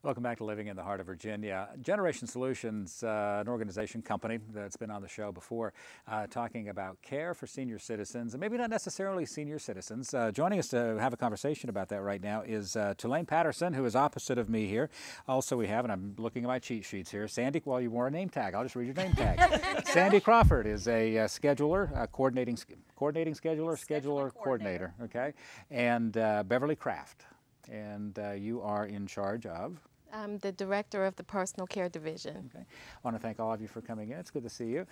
Welcome back to Living in the Heart of Virginia. Generation Solutions, an organization, company that's been on the show before, talking about care for senior citizens, and maybe not necessarily senior citizens. Joining us to have a conversation about that right now is Tulane Patterson, who is opposite of me here. Also we have, and I'm looking at my cheat sheets here, Sandy, well, you wore a name tag. I'll just read your name tag. Sandy Crawford is a scheduler, coordinating scheduler, coordinator, okay? And Beverly Craft. And you are in charge of? I'm the director of the personal care division. Okay. I want to thank all of you for coming in. It's good to see you.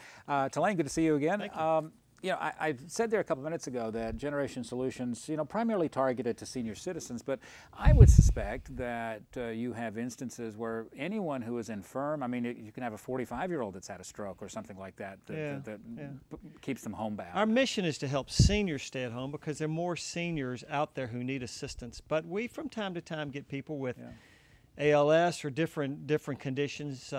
Tulane, good to see you again. Thank you. You know, I said there a couple minutes ago that Generation Solutions, you know, primarily targeted to senior citizens, but I would suspect that you have instances where anyone who is infirm, I mean, you can have a 45-year-old that's had a stroke or something like that that keeps them homebound. Our mission is to help seniors stay at home because there are more seniors out there who need assistance. But we, from time to time, get people with ALS or different conditions,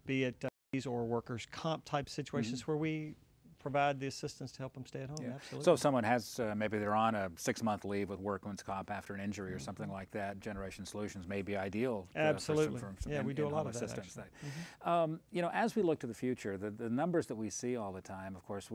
be it or workers' comp type situations where we provide the assistance to help them stay at home. Absolutely. So if someone has, maybe they're on a 6-month leave with workman's comp after an injury or something like that, Generation Solutions may be ideal. Absolutely. For we do a lot of that, assistance. You know, as we look to the future, the numbers that we see all the time, of course,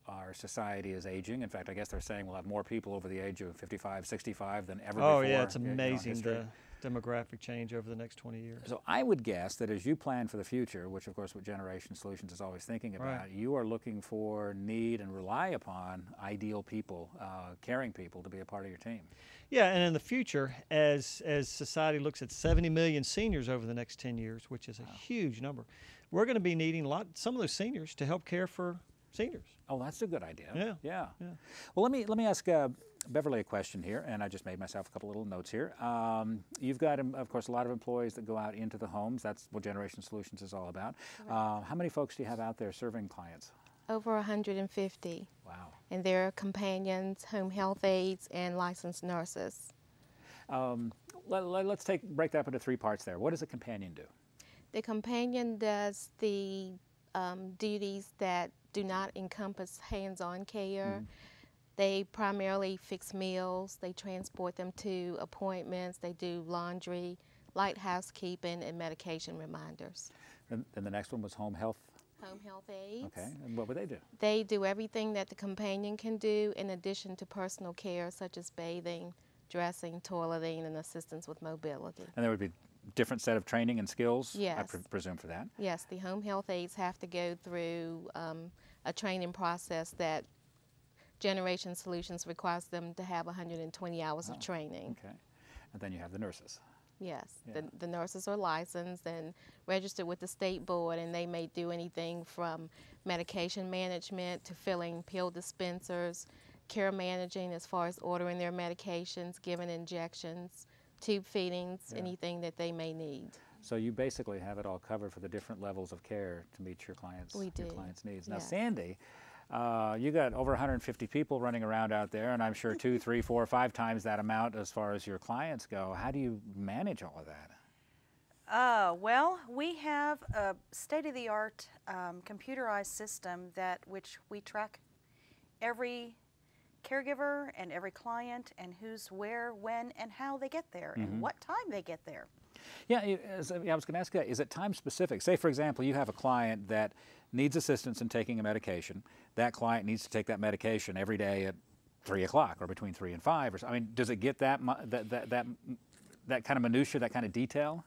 our society is aging. In fact, I guess they're saying we'll have more people over the age of 55, 65 than ever before. Oh yeah, it's amazing the demographic change over the next 20 years. So I would guess that as you plan for the future, which of course what Generation Solutions is always thinking about, you are looking for, need, and rely upon ideal people, caring people to be a part of your team. Yeah, and in the future, as society looks at 70 million seniors over the next 10 years, which is a huge number, we're going to be needing some of those seniors to help care for seniors. Oh, that's a good idea. Yeah. Well, let me ask Beverly a question here, and I just made myself a couple little notes here. You've got, of course, a lot of employees that go out into the homes. That's what Generation Solutions is all about. How many folks do you have out there serving clients? Over 150. Wow. And they're companions, home health aides, and licensed nurses. Let's break that up into 3 parts there. What does a companion do? The companion does the duties that do not encompass hands-on care. They primarily fix meals, they transport them to appointments, they do laundry, light housekeeping, and medication reminders. And the next one was home health? Home health aides. Okay, and what would they do? They do everything that the companion can do in addition to personal care such as bathing, dressing, toileting, and assistance with mobility. And there would be different set of training and skills, yes. I presume, for that? Yes, the home health aides have to go through a training process that Generation Solutions requires them to have 120 hours of training. Okay, and then you have the nurses. Yes, the nurses are licensed and registered with the state board, and they may do anything from medication management to filling pill dispensers, care managing as far as ordering their medications, giving injections, tube feedings, anything that they may need. So you basically have it all covered for the different levels of care to meet your clients' needs. Now, Sandy, you got over 150 people running around out there, and I'm sure 2, 3, 4, 5 times that amount as far as your clients go. How do you manage all of that? Well, we have a state-of-the-art computerized system which we track every caregiver and every client and who's where, when, and how they get there and what time they get there. Yeah, I was going to ask that, is it time specific? Say, for example, you have a client that needs assistance in taking a medication. That client needs to take that medication every day at 3 o'clock or between 3 and 5. Or so. I mean, does it get that kind of minutia, that kind of detail?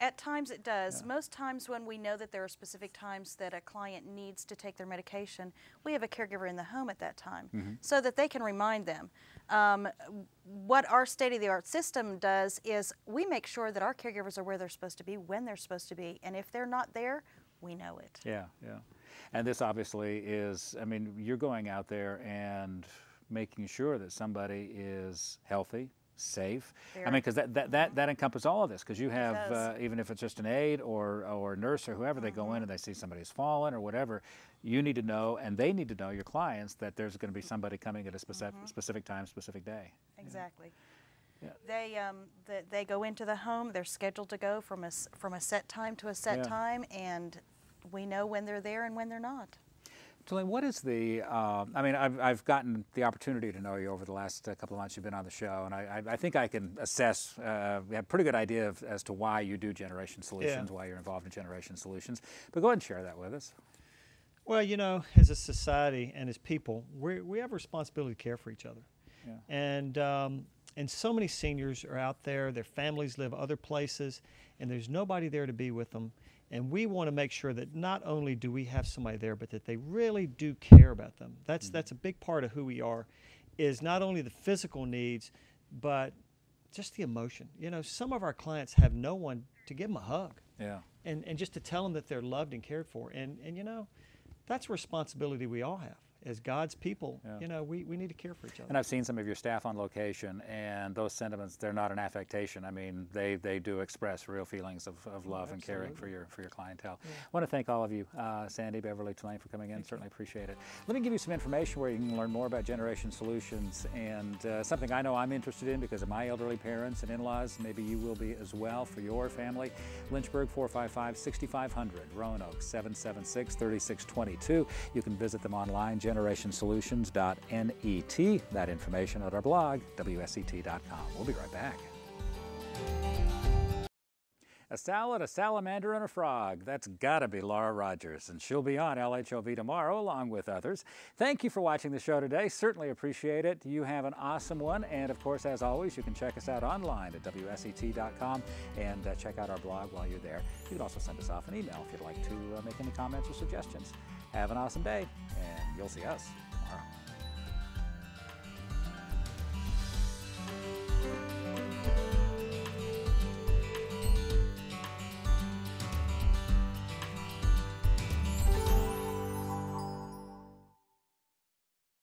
At times it does. Most times when we know that there are specific times that a client needs to take their medication, we have a caregiver in the home at that time so that they can remind them. What our state-of-the-art system does is we make sure that our caregivers are where they're supposed to be, when they're supposed to be, and if they're not there, we know it. Yeah. And this obviously is, I mean, you're going out there and making sure that somebody is healthy, safe. I mean, because that encompasses all of this, because you have, even if it's just an aide or nurse or whoever, they go in and they see somebody's fallen or whatever, you need to know, and they need to know, your clients, that there's going to be somebody coming at a specific time, specific day. Exactly. They go into the home, they're scheduled to go from a set time to a set time, and we know when they're there and when they're not. Tulane, what is the, I mean, I've gotten the opportunity to know you over the last couple of months you've been on the show, and I think I can assess, we have a pretty good idea as to why you do Generation Solutions, why you're involved in Generation Solutions. But go ahead and share that with us. Well, you know, as a society and as people, we have a responsibility to care for each other. Yeah. And so many seniors are out there, their families live other places, and there's nobody there to be with them. And we want to make sure that not only do we have somebody there, but that they really do care about them. That's a big part of who we are, is not only the physical needs, but just the emotion. You know, some of our clients have no one to give them a hug. Yeah. And just to tell them that they're loved and cared for. And you know, that's a responsibility we all have. As God's people, you know, we need to care for each other. And I've seen some of your staff on location, and those sentiments, they're not an affectation. I mean, they do express real feelings of love and caring for your clientele. I want to thank all of you, Sandy, Beverly, Tulane, for coming in. Certainly appreciate it. Let me give you some information where you can learn more about Generation Solutions, and something I know I'm interested in because of my elderly parents and in-laws. Maybe you will be as well for your family. Lynchburg, 455-6500, Roanoke, 776-3622. You can visit them online, generationsolutions.net. That information at our blog, WSET.com. We'll be right back. A salad, a salamander, and a frog. That's gotta be Laura Rogers, and she'll be on LHOV tomorrow along with others. Thank you for watching the show today. Certainly appreciate it. You have an awesome one, and of course, as always, you can check us out online at WSET.com and check out our blog while you're there. You can also send us off an email if you'd like to make any comments or suggestions. Have an awesome day, and you'll see us tomorrow.